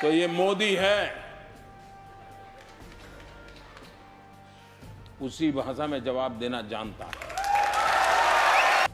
तो ये मोदी है, उसी भाषा में जवाब देना जानता है।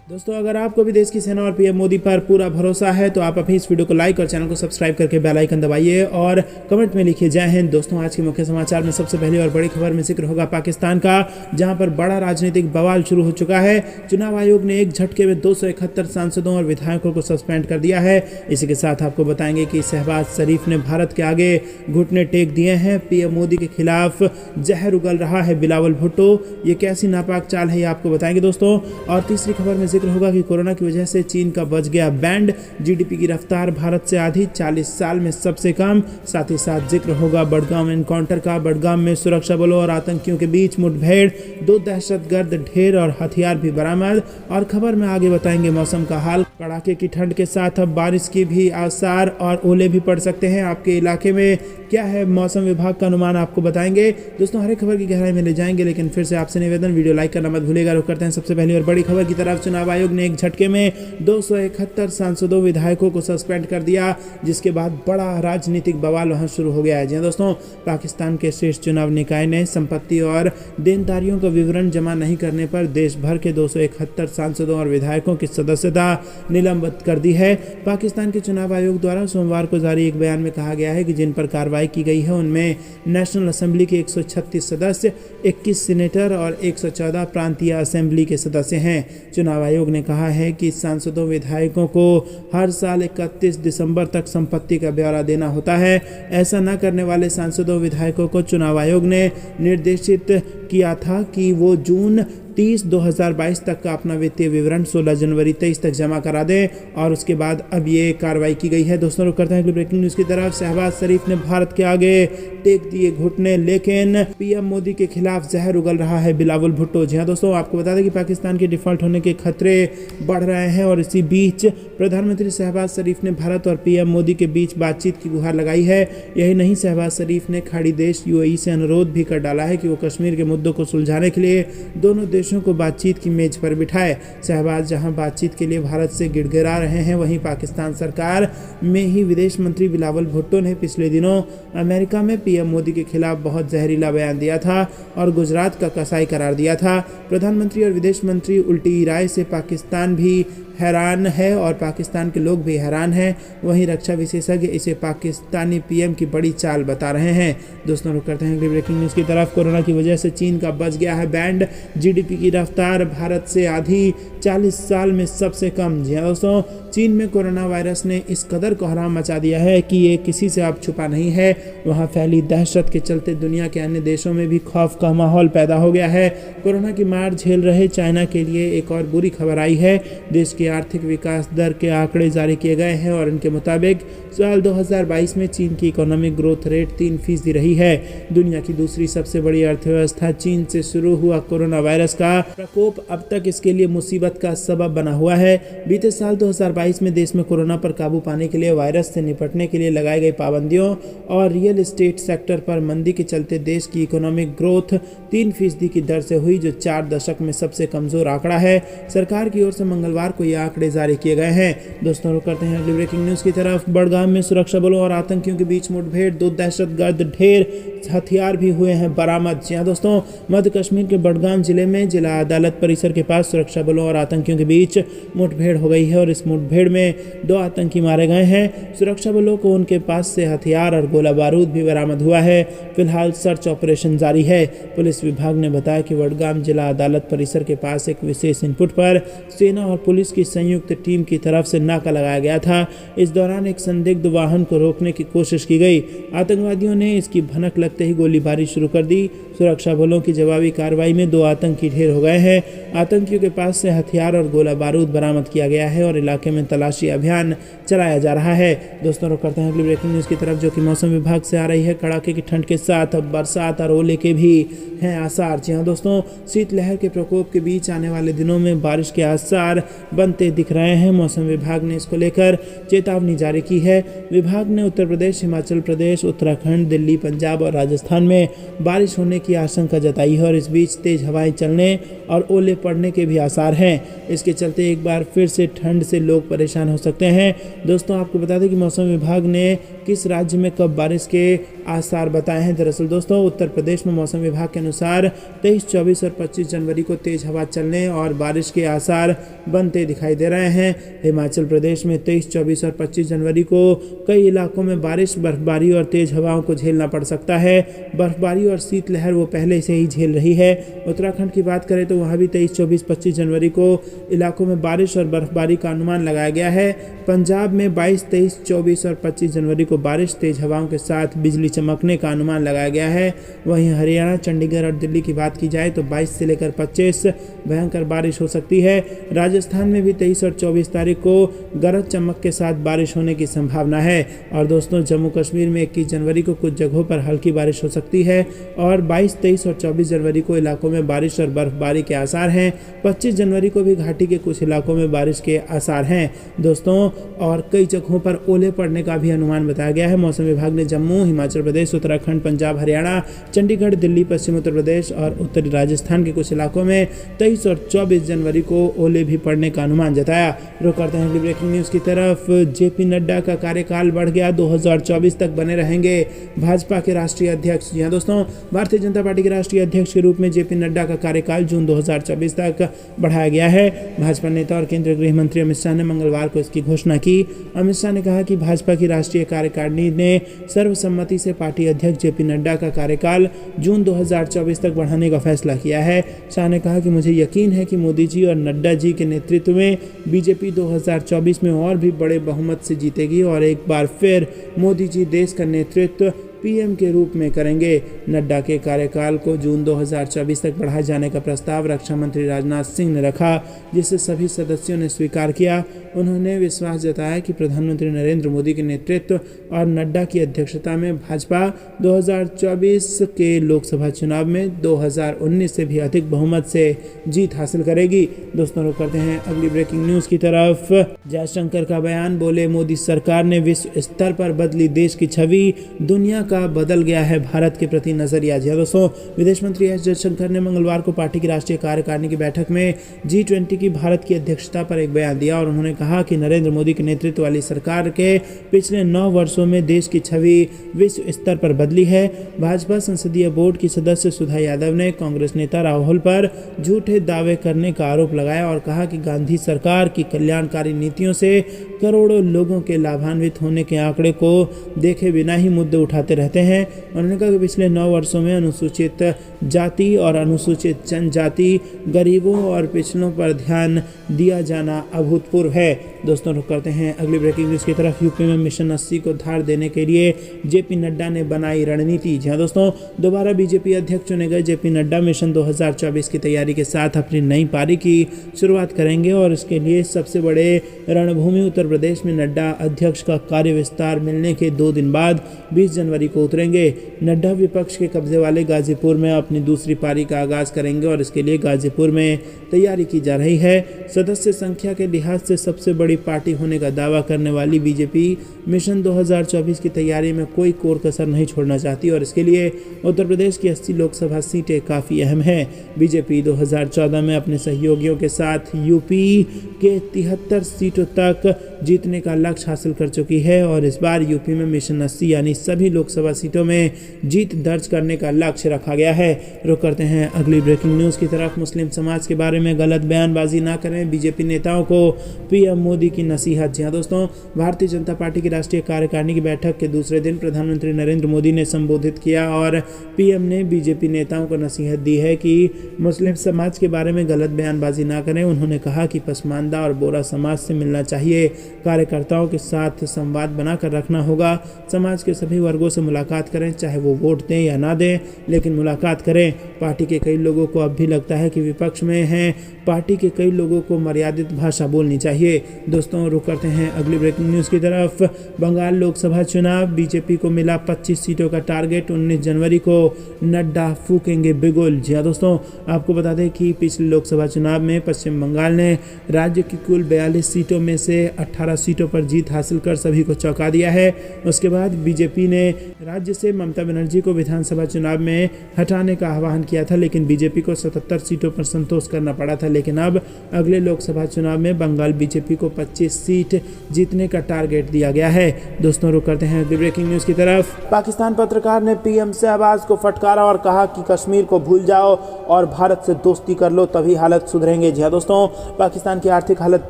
दोस्तों, अगर आपको भी देश की सेना और पीएम मोदी पर पूरा भरोसा है तो आप अभी इस वीडियो को लाइक और चैनल को सब्सक्राइब करके बेल आइकन दबाइए और कमेंट में लिखिए जय हिंद। दोस्तों, आज के मुख्य समाचार में सबसे पहली और बड़ी खबर में जिक्र होगा पाकिस्तान का, जहां पर बड़ा राजनीतिक बवाल शुरू हो चुका है। चुनाव आयोग ने एक झटके में 271 सांसदों और विधायकों को सस्पेंड कर दिया है। इसी के साथ आपको बताएंगे कि शहबाज शरीफ ने भारत के आगे घुटने टेक दिए हैं। पीएम मोदी के खिलाफ जहर उगल रहा है बिलावल भुट्टो, ये कैसी नापाक चाल है ये आपको बताएंगे दोस्तों। और तीसरी खबर में जिक्र होगा कि कोरोना की वजह से चीन का बच गया बैंड, जीडीपी की रफ्तार भारत से आधी, 40 साल में सबसे कम। साथ ही साथ जिक्र होगा बडगाम एनकाउंटर का, बडगाम में सुरक्षा बलों और आतंकियों के बीच मुठभेड़, 2 दहशतगर्द ढेर और हथियार भी बरामद। और खबर में आगे बताएंगे मौसम का हाल, कड़ाके की ठंड के साथ अब बारिश की भी आसार और ओले भी पड़ सकते हैं। आपके इलाके में क्या है मौसम विभाग का अनुमान आपको बताएंगे दोस्तों। हर एक खबर की गहराई में ले जाएंगे, लेकिन फिर से आपसे निवेदन, वीडियो लाइक करना मत भूलिएगा। रुक करते हैं सबसे पहली और बड़ी खबर की तरफ। चुनाव आयोग ने एक झटके में 271 सांसदों विधायकों को सस्पेंड कर दिया, जिसके बाद बड़ा राजनीतिक बवाल वहां शुरू हो गया है। जी हाँ दोस्तों, पाकिस्तान के शीर्ष चुनाव निकाय ने संपत्ति और देनदारियों का विवरण जमा नहीं करने पर देश भर के 271 सांसदों और विधायकों की सदस्यता निलंबित कर दी है। पाकिस्तान के चुनाव आयोग द्वारा सोमवार को जारी एक बयान में कहा गया है कि जिन पर कार्रवाई की गई है उनमें नेशनल असेंबली के 136 सदस्य, 21 सीनेटर और 114 प्रांतीय असेंबली के सदस्य हैं। चुनाव आयोग ने कहा है कि सांसदों विधायकों को हर साल 31 दिसंबर तक संपत्ति का ब्यौरा देना होता है। ऐसा न करने वाले सांसदों विधायकों को चुनाव आयोग ने निर्देशित किया था कि वो जून 30, 2022 तक का अपना वित्तीय विवरण 16 जनवरी 23 तक जमा करा दें, और उसके बाद अब ये कार्रवाई की गई है। दोस्तों, रुक करते हैं ब्रेकिंग न्यूज़ की तरफ। शहबाज शरीफ ने भारत के आगे टेक दिए घुटने, लेकिन पीएम मोदी के खिलाफ जहर उगल रहा है बिलावल भुट्टो। जी हाँ दोस्तों, आपको बता दें कि पाकिस्तान के डिफॉल्ट होने के खतरे बढ़ रहे हैं और इसी बीच प्रधानमंत्री शहबाज शरीफ ने भारत और पीएम मोदी के बीच बातचीत की गुहार लगाई है। यही नहीं, शहबाज शरीफ ने खाड़ी देश यूएई से अनुरोध भी कर डाला है कि वो कश्मीर के मुद्दों को सुलझाने के लिए दोनों देशों को बातचीत की मेज पर बिठाए। शहबाज जहां बातचीत के लिए भारत से गिड़गिड़ा रहे हैं, वहीं पाकिस्तान सरकार में ही विदेश मंत्री बिलावल भुट्टो ने पिछले दिनों अमेरिका में पीएम मोदी के खिलाफ बहुत जहरीला बयान दिया था और गुजरात का कसाई करार दिया था। प्रधानमंत्री और विदेश मंत्री उल्टी राय से पाकिस्तान भी हैरान है और पाकिस्तान के लोग भी हैरान हैं। वहीं रक्षा विशेषज्ञ इसे पाकिस्तानी पीएम की बड़ी चाल बता रहे हैं। दोस्तों, रुक करते हैं अगली ब्रेकिंग न्यूज़ की तरफ। कोरोना की वजह से चीन का बच गया है बैंड, जीडीपी की रफ्तार भारत से आधी, 40 साल में सबसे कम। जी हाँ दोस्तों, चीन में कोरोना वायरस ने इस कदर कोहराम मचा दिया है कि ये किसी से अब छुपा नहीं है। वहाँ फैली दहशत के चलते दुनिया के अन्य देशों में भी खौफ का माहौल पैदा हो गया है। कोरोना की मार झेल रहे चाइना के लिए एक और बुरी खबर आई है। देश की आर्थिक विकास दर के आंकड़े जारी किए गए हैं और इनके मुताबिक साल 2022 में चीन की इकोनॉमिक ग्रोथ रेट 3% रही है। दुनिया की दूसरी सबसे बड़ी अर्थव्यवस्था चीन से शुरू हुआ कोरोना वायरस का प्रकोप अब तक इसके लिए मुसीबत का सबब बना हुआ है। बीते साल 2022 में देश में कोरोना पर काबू पाने के लिए वायरस से निपटने के लिए लगाई गई पाबंदियों और रियल एस्टेट सेक्टर पर मंदी के चलते देश की इकोनॉमिक ग्रोथ 3% की दर से हुई, जो 4 दशक में सबसे कमजोर आंकड़ा है। सरकार की ओर से मंगलवार को यह आंकड़े जारी किए गए हैं। दोस्तों, रुक करते हैं अगली ब्रेकिंग न्यूज़ की तरफ। बडगाम में सुरक्षा बलों और आतंकियों के बीच मुठभेड़, 2 दहशतगर्द ढेर, हथियार भी हुए हैं बरामद। जी हाँ दोस्तों, मध्य कश्मीर के बडगाम जिले में जिला अदालत परिसर के पास सुरक्षा बलों और आतंकियों के बीच मुठभेड़ हो गई है और इस मुठभेड़ में 2 आतंकी मारे गए हैं। सुरक्षा बलों को उनके पास से हथियार और गोला बारूद भी बरामद हुआ है। फिलहाल सर्च ऑपरेशन जारी है। पुलिस विभाग ने बताया कि बडगाम जिला अदालत परिसर के पास एक विशेष इनपुट पर सेना और पुलिस की संयुक्त टीम की तरफ से नाका लगाया गया था। इस दौरान एक संदिग्ध वाहन को रोकने की कोशिश की गई। आतंकवादियों ने इसकी भनक लगते ही गोलीबारी शुरू कर दी। सुरक्षा बलों की जवाबी कार्रवाई में 2 आतंकी ढेर हो गए हैं। आतंकियों के पास से हथियार और गोला बारूद बरामद किया गया है और इलाके में तलाशी अभियान चलाया जा रहा है। दोस्तों, रुक करते हैं अगली ब्रेकिंग न्यूज़ की तरफ, जो कि मौसम विभाग से आ रही है। कड़ाके की ठंड के साथ अब बरसात और ओले के भी हैं आसार। जी हाँ दोस्तों, शीतलहर के प्रकोप के बीच आने वाले दिनों में बारिश के आसार बनते दिख रहे हैं। मौसम विभाग ने इसको लेकर चेतावनी जारी की है। विभाग ने उत्तर प्रदेश, हिमाचल प्रदेश, उत्तराखंड, दिल्ली, पंजाब और राजस्थान में बारिश होने की आशंका जताई है और इस बीच तेज हवाएं चलने और ओले पड़ने के भी आसार हैं। इसके चलते एक बार फिर से ठंड से लोग परेशान हो सकते हैं। दोस्तों आपको बता दें कि मौसम विभाग ने किस राज्य में कब बारिश के आसार बताए हैं। दरअसल दोस्तों उत्तर प्रदेश में मौसम विभाग के अनुसार 23, 24 और 25 जनवरी को तेज हवा चलने और बारिश के आसार बनते दिखाई दे रहे हैं। हिमाचल प्रदेश में 23, 24 और 25 जनवरी को कई इलाकों में बारिश, बर्फबारी और तेज हवाओं को झेलना पड़ सकता है। बर्फबारी और शीतलहर वो पहले से ही झेल रही है। उत्तराखंड की बात करें तो वहाँ भी 23, 24, 25 जनवरी को इलाकों में बारिश और बर्फबारी का अनुमान लगाया गया है। पंजाब में 22, 23, 24 और 25 जनवरी को बारिश, तेज हवाओं के साथ बिजली चमकने का अनुमान लगाया गया है। वहीं हरियाणा, चंडीगढ़ और दिल्ली की बात की जाए तो 22 से लेकर 25 भयंकर बारिश हो सकती है। राजस्थान में भी 23 और 24 तारीख को गरज चमक के साथ बारिश होने की संभावना है। और दोस्तों जम्मू कश्मीर में 21 जनवरी को कुछ जगहों पर हल्की बारिश हो सकती है और 22, 23 और 24 जनवरी को इलाकों में बारिश और बर्फबारी के आसार हैं। 25 जनवरी को भी घाटी के कुछ इलाकों में बारिश के आसार हैं दोस्तों, और कई जगहों पर ओले पड़ने का भी अनुमान बताया गया है। मौसम विभाग ने जम्मू, हिमाचल प्रदेश, उत्तराखंड, पंजाब, हरियाणा, चंडीगढ़, दिल्ली, पश्चिम उत्तर प्रदेश और उत्तरी राजस्थान के कुछ इलाकों में 23 और 24 जनवरी को ओले भी पड़ने का अनुमान जताया। रुक करते हैं ब्रेकिंग न्यूज की तरफ। जेपी नड्डा का कार्यकाल बढ़ गया, 2024 तक बने रहेंगे भाजपा के राष्ट्रीय अध्यक्ष। जी हाँ दोस्तों, भारतीय जनता पार्टी के राष्ट्रीय अध्यक्ष के रूप में जेपी नड्डा का कार्यकाल जून 2024 तक बढ़ाया गया है। भाजपा नेता और केंद्रीय गृह मंत्री अमित शाह ने मंगलवार को इसकी घोषणा की। अमित शाह ने कहा कि भाजपा की राष्ट्रीय कार्यकारिणी ने सर्वसम्मति से पार्टी अध्यक्ष जेपी नड्डा का कार्यकाल जून 2024 तक बढ़ाने का फैसला किया है। शाह ने कहा कि मुझे यकीन है कि मोदी जी और नड्डा जी के नेतृत्व में बीजेपी 2024 में और भी बड़े बहुमत से जीतेगी और एक बार फिर मोदी जी देश का नेतृत्व पीएम के रूप में करेंगे। नड्डा के कार्यकाल को जून 2024 तक बढ़ाए जाने का प्रस्ताव रक्षा मंत्री राजनाथ सिंह ने रखा, जिसे सभी सदस्यों ने स्वीकार किया। उन्होंने विश्वास जताया कि प्रधानमंत्री नरेंद्र मोदी के नेतृत्व और नड्डा की अध्यक्षता में भाजपा 2024 के लोकसभा चुनाव में 2019 से भी अधिक बहुमत से जीत हासिल करेगी। दोस्तों रुक करते हैं अगली ब्रेकिंग न्यूज की तरफ। जयशंकर का बयान, बोले मोदी सरकार ने विश्व स्तर पर बदली देश की छवि, दुनिया का बदल गया है भारत के प्रति नजरिया। जी दोस्तों, विदेश मंत्री एस जयशंकर ने मंगलवार को पार्टी की राष्ट्रीय कार्यकारिणी की बैठक में G20 की भारत की अध्यक्षता पर एक बयान दिया और उन्होंने कहा कि नरेंद्र मोदी के नेतृत्व वाली सरकार के पिछले 9 वर्षों में देश की छवि विश्व स्तर पर बदली है। भाजपा संसदीय बोर्ड की सदस्य सुधा यादव ने कांग्रेस नेता राहुल पर झूठे दावे करने का आरोप लगाया और कहा कि गांधी सरकार की कल्याणकारी नीतियों से करोड़ों लोगों के लाभान्वित होने के आंकड़े को देखे बिना ही मुद्दे उठाते रहते हैं। उन्होंने कहा कि पिछले 9 वर्षों में अनुसूचित जाति और अनुसूचित जनजाति, गरीबों और पिछड़ों पर ध्यान दिया जाना अभूतपूर्व है। दोस्तों रुक करते हैं अगली ब्रेकिंग न्यूज की तरफ। यूपी में मिशन 80 को धार देने के लिए जेपी नड्डा ने बनाई रणनीति। जी दोस्तों, दोबारा बीजेपी अध्यक्ष चुने गए जेपी नड्डा मिशन 2024 की तैयारी के साथ अपनी नई पारी की शुरुआत करेंगे और इसके लिए सबसे बड़े रणभूमि उत्तर प्रदेश में नड्डा अध्यक्ष का कार्य विस्तार मिलने के 2 दिन बाद 20 जनवरी को उतरेंगे। नड्डा विपक्ष के कब्जे वाले गाजीपुर में अपनी दूसरी पारी का आगाज करेंगे और इसके लिए गाजीपुर में तैयारी की जा रही है। सदस्य संख्या के लिहाज से सबसे बड़ी पार्टी होने का दावा करने वाली बीजेपी मिशन 2024 की तैयारी में कोई कोर कसर नहीं छोड़ना चाहती और इसके लिए उत्तर प्रदेश की 80 लोकसभा सीटें काफ़ी अहम हैं। बीजेपी 2014 में अपने सहयोगियों के साथ यूपी के 73 सीटों तक जीतने का लक्ष्य हासिल कर चुकी है और इस बार यूपी में मिशन 80 यानी सभी लोकसभा सीटों में जीत दर्ज करने का लक्ष्य रखा गया है। रुक करते हैं अगली ब्रेकिंग न्यूज़ की तरफ। मुस्लिम समाज के बारे में गलत बयानबाजी ना करें, बीजेपी नेताओं को पीएम मोदी की नसीहत। जी हाँ दोस्तों, भारतीय जनता पार्टी की राष्ट्रीय कार्यकारिणी की बैठक के दूसरे दिन प्रधानमंत्री नरेंद्र मोदी ने संबोधित किया और पीएम ने बीजेपी नेताओं को नसीहत दी है कि मुस्लिम समाज के बारे में गलत बयानबाजी ना करें। उन्होंने कहा कि पसमानदा और बोरा समाज से मिलना चाहिए, कार्यकर्ताओं के साथ संवाद बनाकर रखना होगा, समाज के सभी वर्गों से मुलाकात करें, चाहे वो वोट दें या ना दें, लेकिन मुलाकात करें। पार्टी के कई लोगों को अब भी लगता है कि विपक्ष में हैं, पार्टी के कई लोगों को मर्यादित भाषा बोलनी चाहिए। दोस्तों रुक करते हैं अगली ब्रेकिंग न्यूज़ की तरफ। बंगाल लोकसभा चुनाव, बीजेपी को मिला 25 सीटों का टारगेट, 19 जनवरी को नड्डा फूकेंगे बिगुल। जी हाँ दोस्तों, आपको बता दें कि पिछले लोकसभा चुनाव में पश्चिम बंगाल ने राज्य की कुल 42 सीटों में से 18 सीटों पर जीत हासिल कर सभी को चौंका दिया है। उसके बाद बीजेपी ने राज्य से ममता बनर्जी को विधानसभा चुनाव में हटाने का आह्वान किया था, लेकिन बीजेपी को 77 सीटों पर संतोष करना पड़ा था। लेकिन अब अगले लोकसभा चुनाव में बंगाल बीजेपी को 25 सीट जीतने का टारगेट दिया गया है। दोस्तों रुक करते हैं अगली ब्रेकिंग न्यूज की तरफ। पाकिस्तान पत्रकार ने पीएम शहबाज को फटकारा और कहा कि कश्मीर को भूल जाओ और भारत से दोस्ती कर लो, तभी हालत सुधरेंगे। जी हाँ दोस्तों, पाकिस्तान की आर्थिक हालत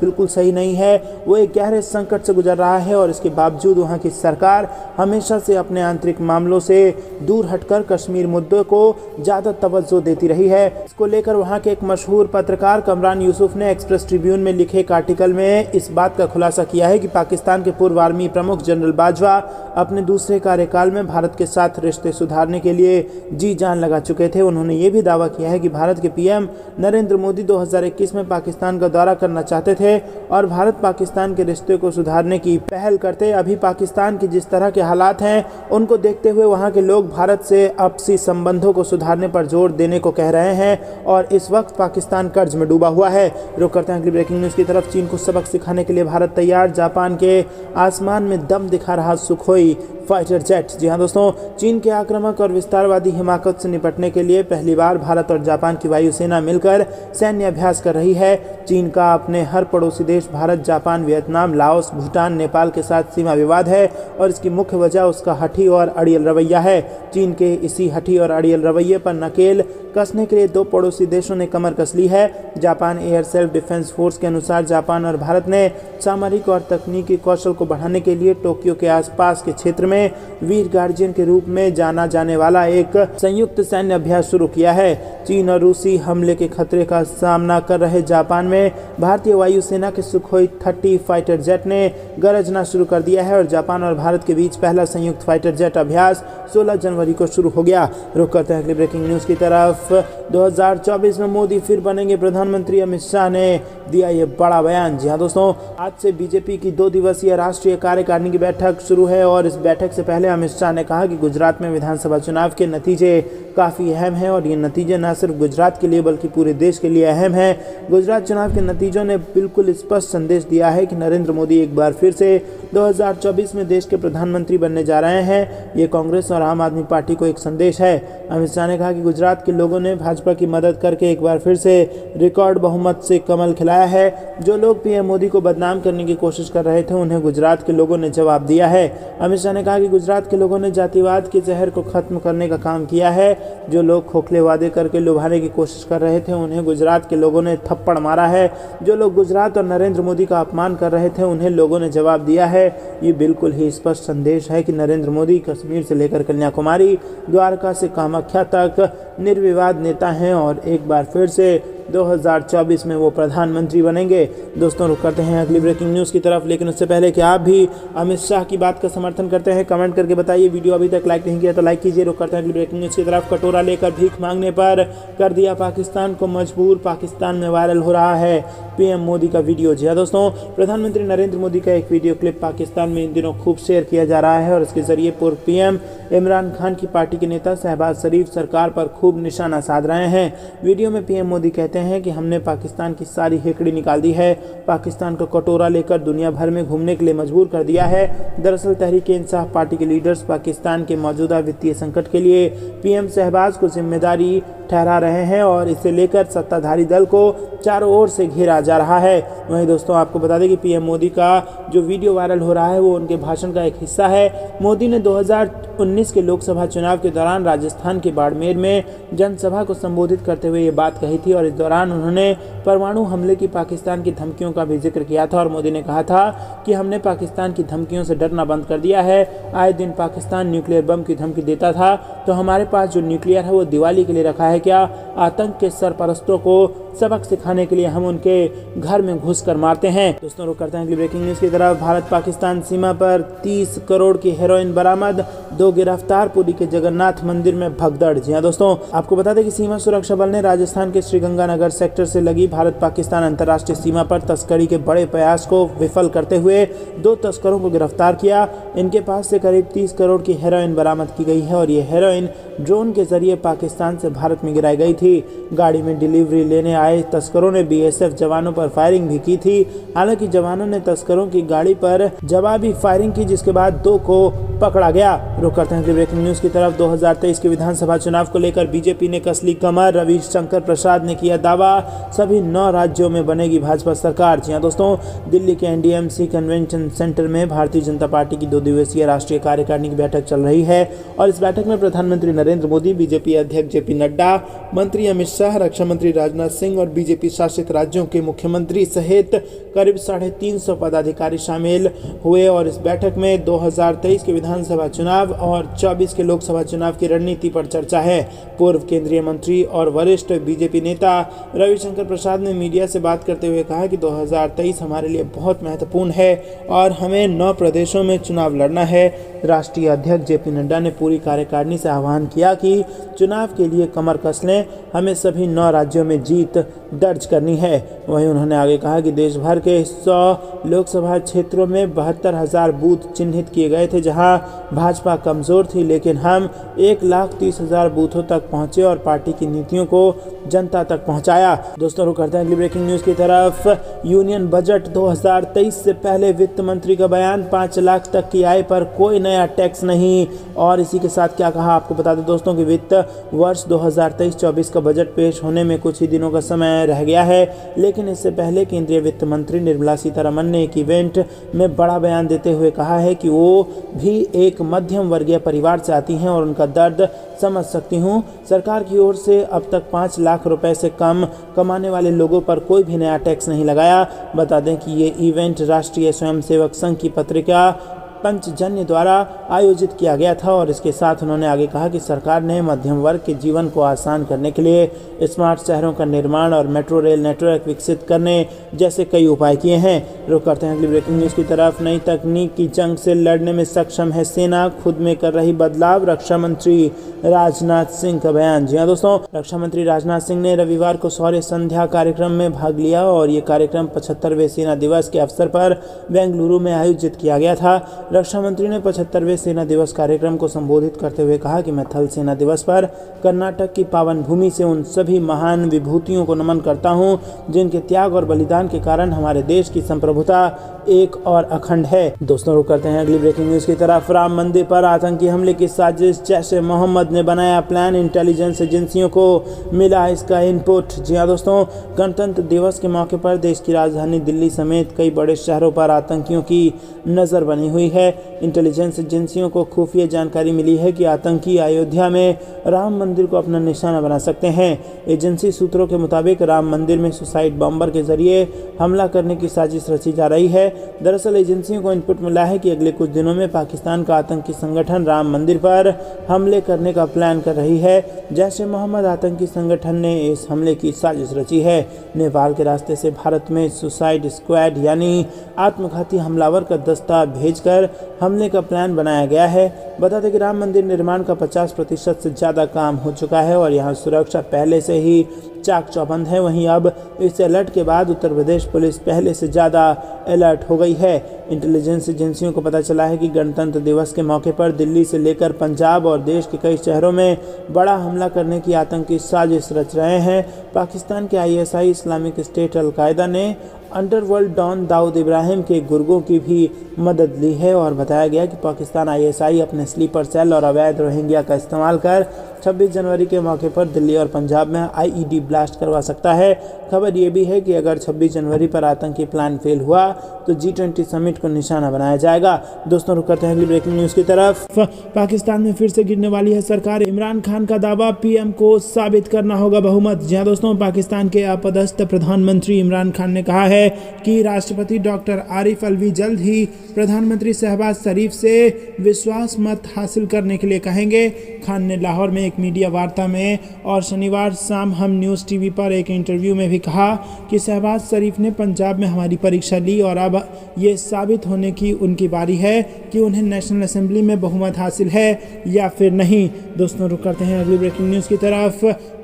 बिल्कुल सही नहीं है। वो एक गहरे संकट से गुजर रहा है और इसके बावजूद वहाँ की सरकार हमेशा से अपने आंतरिक मामलों से दूर हटकर कश्मीर मुद्दे को ज़्यादा तवज्जो देती रही है। इसको लेकर वहाँ के एक मशहूर पत्रकार कमरान यूसुफ ने एक्सप्रेस ट्रिब्यून में लिखे एक आर्टिकल में इस बात का खुलासा किया है कि पाकिस्तान के पूर्व आर्मी प्रमुख जनरल बाजवा अपने दूसरे कार्यकाल में भारत के साथ रिश्ते सुधारने के लिए जी जान लगा चुके थे। उन्होंने ये भी दावा किया है कि भारत के पीएम नरेंद्र मोदी 2021 में पाकिस्तान का दौरा करना चाहते थे और भारत पाकिस्तान के रिश्ते को सुधारने की पहल करते। अभी पाकिस्तान की जिस तरह के हालात हैं उनको देखते हुए वहाँ के लोग भारत से आपसी संबंधों को सुधारने पर जोर देने को कह रहे हैं और इस वक्त पाकिस्तान कर्ज में डूबा हुआ है। रुक करते हैं अगली ब्रेकिंग न्यूज की तरफ। चीन को सबक सिखाने के लिए भारत तैयार, जापान के आसमान में दम दिखा रहा सुखोई फाइटर जेट। जी हाँ दोस्तों, चीन के आक्रामक और विस्तारवादी हिमाकत से निपटने के लिए पहली बार भारत और जापान की वायुसेना मिलकर सैन्य अभ्यास कर रही है। चीन का अपने हर पड़ोसी देश Bharat, Japan, Vietnam, Laos, Bhutan, Nepal के साथ सीमा विवाद है और इसकी मुख्य वजह उसका हठी और अड़ियल रवैया है। चीन के इसी हठी और अड़ियल रवैये पर नकेल कसने के लिए दो पड़ोसी देशों ने कमर कस ली है। Japan air self defence force के अनुसार जापान और भारत ने सामरिक और तकनीकी कौशल को बढ़ाने के लिए टोक्यो के आसपास के क्षेत्र में वीर गार्जियन के रूप में जाना जाने वाला एक संयुक्त सैन्य अभ्यास शुरू किया है। चीन और रूसी हमले के खतरे का सामना कर रहे जापान में भारतीय वायुसेना के सुखोई 30 फाइटर जेट ने गरजना शुरू कर दिया है और जापान और भारत के बीच पहला संयुक्त फाइटर जेट अभ्यास 16 जनवरी को शुरू हो गया। रुक करते हैं अगली ब्रेकिंग न्यूज की तरफ। 2024 में मोदी फिर बनेंगे प्रधानमंत्री, अमित शाह ने दिया ये बड़ा बयान। जी हाँ दोस्तों, आज से बीजेपी की 2 दिवसीय राष्ट्रीय कार्यकारिणी की बैठक शुरू है और इस बैठक से पहले अमित शाह ने कहा कि गुजरात में विधानसभा चुनाव के नतीजे काफ़ी अहम हैं और ये नतीजे न सिर्फ गुजरात के लिए बल्कि पूरे देश के लिए अहम हैं। गुजरात चुनाव के नतीजों ने बिल्कुल स्पष्ट संदेश दिया है कि नरेंद्र मोदी एक बार फिर से 2024 में देश के प्रधानमंत्री बनने जा रहे हैं। ये कांग्रेस और आम आदमी पार्टी को एक संदेश है। अमित शाह ने कहा कि गुजरात के लोगों ने भाजपा की मदद करके एक बार फिर से रिकॉर्ड बहुमत से कमल खिलाया है। जो लोग पीएम मोदी को बदनाम करने की कोशिश कर रहे थे उन्हें गुजरात के लोगों ने जवाब दिया है। अमित शाह ने कहा कि गुजरात के लोगों ने जातिवाद के जहर को खत्म करने का काम किया है। जो लोग खोखले वादे करके लुभाने की कोशिश कर रहे थे उन्हें गुजरात के लोगों ने थप्पड़ मारा है। जो लोग गुजरात और नरेंद्र मोदी का अपमान कर रहे थे उन्हें लोगों ने जवाब दिया है। ये बिल्कुल ही स्पष्ट संदेश है कि नरेंद्र मोदी कश्मीर से लेकर कन्याकुमारी, द्वारका से कामाख्या तक निर्विवाद नेता हैं और एक बार फिर से 2024 में वो प्रधानमंत्री बनेंगे। दोस्तों रुक करते हैं अगली ब्रेकिंग न्यूज़ की तरफ, लेकिन उससे पहले कि आप भी अमित शाह की बात का समर्थन करते हैं कमेंट करके बताइए। वीडियो अभी तक लाइक नहीं किया तो लाइक कीजिए। रुक करते हैं अगली ब्रेकिंग न्यूज़ की तरफ। कटोरा लेकर भीख मांगने पर कर दिया पाकिस्तान को मजबूर, पाकिस्तान में वायरल हो रहा है पीएम मोदी का वीडियो। जी हाँ दोस्तों, प्रधानमंत्री नरेंद्र मोदी का एक वीडियो क्लिप पाकिस्तान में इन दिनों खूब शेयर किया जा रहा है और इसके जरिए पूर्व पीएम इमरान खान की पार्टी के नेता शहबाज शरीफ सरकार पर खूब निशाना साध रहे हैं। वीडियो में पीएम मोदी कहते हैं कि हमने पाकिस्तान की सारी हेकड़ी निकाल दी है, पाकिस्तान को कटोरा लेकर दुनिया भर में घूमने के लिए मजबूर कर दिया है। दरअसल तहरीक इंसाफ पार्टी के लीडर्स पाकिस्तान के मौजूदा वित्तीय संकट के लिए पीएम शहबाज को जिम्मेदारी ठहरा रहे हैं और इसे लेकर सत्ताधारी दल को चारों ओर से घेरा जा रहा है। वहीं दोस्तों आपको बता दें कि पीएम मोदी का जो वीडियो वायरल हो रहा है वो उनके भाषण का एक हिस्सा है। मोदी ने 2019 के लोकसभा चुनाव के दौरान राजस्थान के बाड़मेर में जनसभा को संबोधित करते हुए ये बात कही थी और इस दौरान उन्होंने परमाणु हमले की पाकिस्तान की धमकियों का भी जिक्र किया था और मोदी ने कहा था कि हमने पाकिस्तान की धमकियों से डरना बंद कर दिया है। आए दिन पाकिस्तान न्यूक्लियर बम की धमकी देता था तो हमारे पास जो न्यूक्लियर है वो दिवाली के लिए रखा है क्या? आतंक के सरपरस्तों को सबक सिखाने के लिए हम उनके घर में घुसकर मारते हैं। दोस्तों रुक करते हैं अगली ब्रेकिंग न्यूज़ की तरफ। भारत पाकिस्तान सीमा पर 30 करोड़ की हेरोइन बरामद, 2 गिरफ्तार, पुरी के जगन्नाथ मंदिर में भगदड़। जी हाँ दोस्तों, आपको बता दें कि सीमा सुरक्षा बल ने राजस्थान के श्रीगंगानगर सेक्टर से लगी भारत पाकिस्तान अंतर्राष्ट्रीय सीमा पर तस्करी के बड़े प्रयास को विफल करते हुए 2 तस्करों को गिरफ्तार किया। इनके पास से करीब 30 करोड़ की हेरोइन बरामद की गई है और ये हेरोइन ड्रोन के जरिए पाकिस्तान से भारत में गिराई गई थी। गाड़ी में डिलीवरी लेने आए तस्करों ने बीएसएफ जवानों पर फायरिंग भी की थी। हालांकि जवानों ने तस्करों की गाड़ी पर जवाबी फायरिंग की, जिसके बाद 2 को पकड़ा गया। रुक करते हैं ब्रेकिंग न्यूज की तरफ। 2023 के विधानसभा चुनाव को लेकर बीजेपी ने कस ली कमर। रविशंकर प्रसाद ने किया दावा, सभी 9 राज्यों में बनेगी भाजपा सरकार। जी हां दोस्तों, दिल्ली के एनडीएमसी कन्वेंशन सेंटर में भारतीय जनता पार्टी की 2 दिवसीय राष्ट्रीय कार्यकारिणी की बैठक चल रही है और इस बैठक में प्रधानमंत्री नरेंद्र मोदी, बीजेपी अध्यक्ष जेपी नड्डा, मंत्री अमित शाह, रक्षा मंत्री राजनाथ सिंह और बीजेपी शासित राज्यों के मुख्यमंत्री सहित करीब 350 पदाधिकारी शामिल हुए और इस बैठक में 2023 के विधानसभा चुनाव और 24 के लोकसभा चुनाव की रणनीति पर चर्चा है। पूर्व केंद्रीय मंत्री और वरिष्ठ बीजेपी नेता रविशंकर प्रसाद ने मीडिया से बात करते हुए कहा कि 2023 हमारे लिए बहुत महत्वपूर्ण है और हमें 9 प्रदेशों में चुनाव लड़ना है। राष्ट्रीय अध्यक्ष जेपी नड्डा ने पूरी कार्यकारिणी से आह्वान किया कि चुनाव के लिए कमर कस लें, हमें सभी 9 राज्यों में जीत दर्ज करनी है। वहीं उन्होंने आगे कहा कि देश भर के 100 लोकसभा क्षेत्रों में 72,000 बूथ चिन्हित किए गए थे जहां भाजपा कमजोर थी, लेकिन हम 1,30,000 बूथों तक पहुंचे और पार्टी की नीतियों को जनता तक पहुंचाया। दोस्तों, रुक करते हैं अगली ब्रेकिंग न्यूज की तरफ। यूनियन बजट 2023 से पहले वित्त मंत्री का बयान, 5 लाख तक की आय पर कोई नया टैक्स नहीं। और इसी के साथ क्या कहा आपको बता दें दोस्तों कि वित्त वर्ष 2023-24 का बजट पेश होने में कुछ ही दिनों का समय रह गया है, लेकिन इससे पहले केंद्रीय वित्त मंत्री निर्मला सीतारमण ने एक इवेंट में बड़ा बयान देते हुए कहा है कि वो भी एक मध्यम वर्गीय परिवार से आती हैं और उनका दर्द समझ सकती हूँ। सरकार की ओर से अब तक 5 लाख रुपए से कम कमाने वाले लोगों पर कोई भी नया टैक्स नहीं लगाया। बता दें कि ये इवेंट राष्ट्रीय स्वयंसेवक संघ की पत्रिका पंचजन्य द्वारा आयोजित किया गया था और इसके साथ उन्होंने आगे कहा कि सरकार ने मध्यम वर्ग के जीवन को आसान करने के लिए स्मार्ट शहरों का निर्माण और मेट्रो रेल नेटवर्क विकसित करने जैसे कई उपाय किए हैं। रुक करते हैं अगली ब्रेकिंग न्यूज की तरफ। नई तकनीक की जंग से लड़ने में सक्षम है सेना, खुद में कर रही बदलाव, रक्षा मंत्री राजनाथ सिंह का बयान। जी हाँ दोस्तों, रक्षा मंत्री राजनाथ सिंह ने रविवार को शौर्य संध्या कार्यक्रम में भाग लिया और ये कार्यक्रम 75वें सेना दिवस के अवसर पर बेंगलुरु में आयोजित किया गया था। रक्षा मंत्री ने 75वें सेना दिवस कार्यक्रम को संबोधित करते हुए कहा कि मैं थल सेना दिवस पर कर्नाटक की पावन भूमि से उन सभी महान विभूतियों को नमन करता हूं जिनके त्याग और बलिदान के कारण हमारे देश की संप्रभुता एक और अखंड है। दोस्तों, रुक करते हैं अगली ब्रेकिंग न्यूज की तरफ। राम मंदिर पर आतंकी हमले की साजिश, जैश ए मोहम्मद ने बनाया प्लान, इंटेलिजेंस एजेंसियों को मिला इसका इनपुट। जी हाँ दोस्तों, गणतंत्र दिवस के मौके पर देश की राजधानी दिल्ली समेत कई बड़े शहरों पर आतंकियों की नजर बनी हुई है। इंटेलिजेंस एजेंसियों को खुफिया जानकारी मिली है कि आतंकी अयोध्या में राम मंदिर को अपना निशाना बना सकते हैं। एजेंसी सूत्रों के मुताबिक राम मंदिर में सुसाइड बॉम्बर के जरिए हमला करने की साजिश रची जा रही है। दरअसल एजेंसियों को इनपुट मिला है कि अगले कुछ दिनों में पाकिस्तान का आतंकी संगठन राम मंदिर पर हमले करने का प्लान कर रही है। जैश ए मोहम्मद आतंकी संगठन ने इस हमले की साजिश रची है। नेपाल के रास्ते से भारत में सुसाइड स्क्वाड यानी आत्मघाती हमलावर का दस्ता भेजकर हमले का प्लान बनाया गया है। बता दें कि राम मंदिर निर्माण का 50% से ज़्यादा काम हो चुका है और यहाँ सुरक्षा पहले से ही चाक चौबंद है। वहीं अब इस अलर्ट के बाद उत्तर प्रदेश पुलिस पहले से ज़्यादा अलर्ट हो गई है। इंटेलिजेंस एजेंसियों को पता चला है कि गणतंत्र दिवस के मौके पर दिल्ली से लेकर पंजाब और देश के कई शहरों में बड़ा हमला करने की आतंकी साजिश रच रहे हैं। पाकिस्तान के आईएसआई, इस्लामिक स्टेट, अलकायदा ने अंडरवर्ल्ड डॉन दाऊद इब्राहिम के गुर्गों की भी मदद ली है और बताया गया कि पाकिस्तान आईएसआई अपने स्लीपर सेल और अवैध रोहिंग्या का इस्तेमाल कर 26 जनवरी के मौके पर दिल्ली और पंजाब में आईईडी ब्लास्ट करवा सकता है। खबर ये भी है कि अगर 26 जनवरी पर आतंकी प्लान फेल हुआ तो G20 समिट को निशाना बनाया जाएगा। दोस्तों, रुक करते हैं अगली ब्रेकिंग न्यूज की तरफ। पाकिस्तान में फिर से गिरने वाली है सरकार, इमरान खान का दावा, पीएम को साबित करना होगा बहुमत। जी दोस्तों, पाकिस्तान के अपदस्थ प्रधानमंत्री इमरान खान ने कहा है कि राष्ट्रपति डॉक्टर आरिफ अलवी जल्द ही प्रधानमंत्री शहबाज शरीफ से विश्वास मत हासिल करने के लिए कहेंगे। खान ने लाहौर में एक मीडिया वार्ता में और शनिवार शाम हम न्यूज़ टीवी पर एक इंटरव्यू में भी कहा कि शहबाज शरीफ ने पंजाब में हमारी परीक्षा ली और अब ये साबित होने की उनकी बारी है कि उन्हें नेशनल असेंबली में बहुमत हासिल है या फिर नहीं। दोस्तों रुक करते हैं अगली ब्रेकिंग न्यूज़ की तरफ।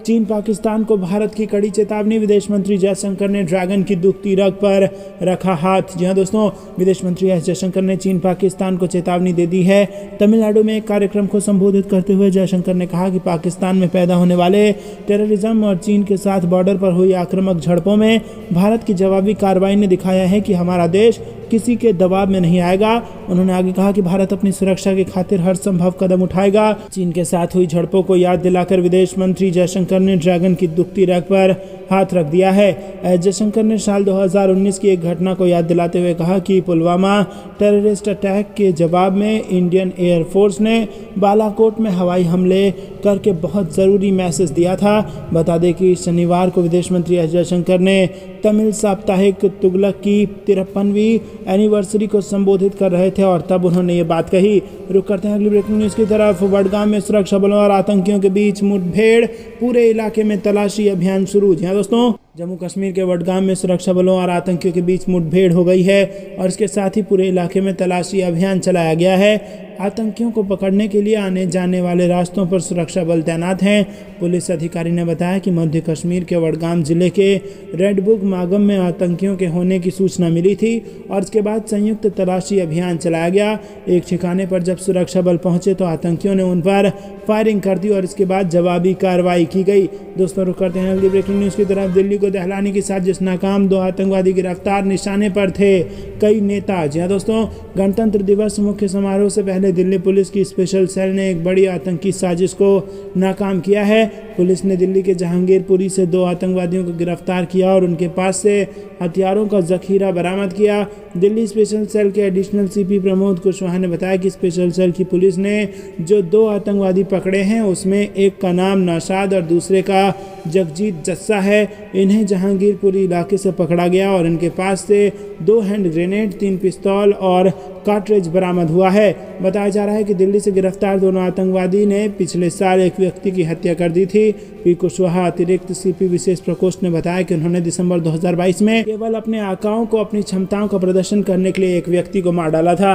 चीन पाकिस्तान को भारत की कड़ी चेतावनी, विदेश मंत्री जयशंकर ने ड्रैगन की दुखती रग पर रखा हाथ। जी हां दोस्तों, विदेश मंत्री एस जयशंकर ने चीन पाकिस्तान को चेतावनी दे दी है। तमिलनाडु में एक कार्यक्रम को संबोधित करते हुए जयशंकर ने कहा कि पाकिस्तान में पैदा होने वाले टेररिज्म और चीन के साथ बॉर्डर पर हुई आक्रामक झड़पों में भारत की जवाबी कार्रवाई ने दिखाया है कि हमारा देश किसी के दबाव में नहीं आएगा। उन्होंने आगे कहा कि भारत अपनी सुरक्षा की खातिर हर संभव कदम उठाएगा। चीन के साथ हुई झड़पों को याद दिलाकर विदेश मंत्री जयशंकर ने ड्रैगन की दुखती रग पर हाथ रख दिया है। एस जयशंकर ने साल 2019 की एक घटना को याद दिलाते हुए कहा कि पुलवामा टेररिस्ट अटैक के जवाब में इंडियन एयर फोर्स ने बालाकोट में हवाई हमले करके बहुत ज़रूरी मैसेज दिया था। बता दें कि शनिवार को विदेश मंत्री एस जयशंकर ने तमिल साप्ताहिक तुगलक की 53वीं एनिवर्सरी को संबोधित कर रहे थे और तब उन्होंने ये बात कही। रुक करते हैं अगली ब्रेकिंग न्यूज़ की तरफ। वडगाम में सुरक्षा बलों और आतंकियों के बीच मुठभेड़, पूरे इलाके में तलाशी अभियान शुरू। जी हाँ दोस्तों, जम्मू कश्मीर के वडगाम में सुरक्षा बलों और आतंकियों के बीच मुठभेड़ हो गई है और इसके साथ ही पूरे इलाके में तलाशी अभियान चलाया गया है। आतंकियों को पकड़ने के लिए आने जाने वाले रास्तों पर सुरक्षा बल तैनात हैं। पुलिस अधिकारी ने बताया कि मध्य कश्मीर के वडगाम जिले के रेडबुक मागम में आतंकियों के होने की सूचना मिली थी और इसके बाद संयुक्त तलाशी अभियान चलाया गया। एक ठिकाने पर जब सुरक्षा बल पहुंचे तो आतंकियों ने उन पर फायरिंग कर दी और इसके बाद जवाबी कार्रवाई की गई। दोस्तों रुक करते हैं अगली ब्रेकिंग न्यूज़ की तरफ। दिल्ली को दहलाने की साजिश नाकाम, 2 आतंकवादी गिरफ्तार, निशाने पर थे कई नेता। जी हाँ दोस्तों, गणतंत्र दिवस मुख्य समारोह से पहले दिल्ली पुलिस की स्पेशल सेल ने एक बड़ी आतंकी साजिश को नाकाम किया है। पुलिस ने दिल्ली के जहांगीरपुरी से 2 आतंकवादियों को गिरफ्तार किया और उनके पास से हथियारों का जखीरा बरामद किया। दिल्ली स्पेशल सेल के एडिशनल सीपी प्रमोद कुशवाहा ने बताया कि स्पेशल सेल की पुलिस ने जो 2 आतंकवादी पकड़े हैं उसमें एक का नाम नौशाद और दूसरे का जगजीत जस्सा है। इन्हें जहांगीरपुरी इलाके से पकड़ा गया और इनके पास से 2 हैंड ग्रेनेड, 3 पिस्तौल और कार्ट्रिज बरामद हुआ है। बताया जा रहा है कि दिल्ली से गिरफ्तार दोनों आतंकवादी ने पिछले साल एक व्यक्ति की हत्या कर दी थी। पी कुशवाहा अतिरिक्त सीपी विशेष प्रकोष्ठ ने बताया कि उन्होंने दिसंबर 2022 में केवल अपने आकाओं को अपनी क्षमताओं का प्रदर्शन करने के लिए एक व्यक्ति को मार डाला था।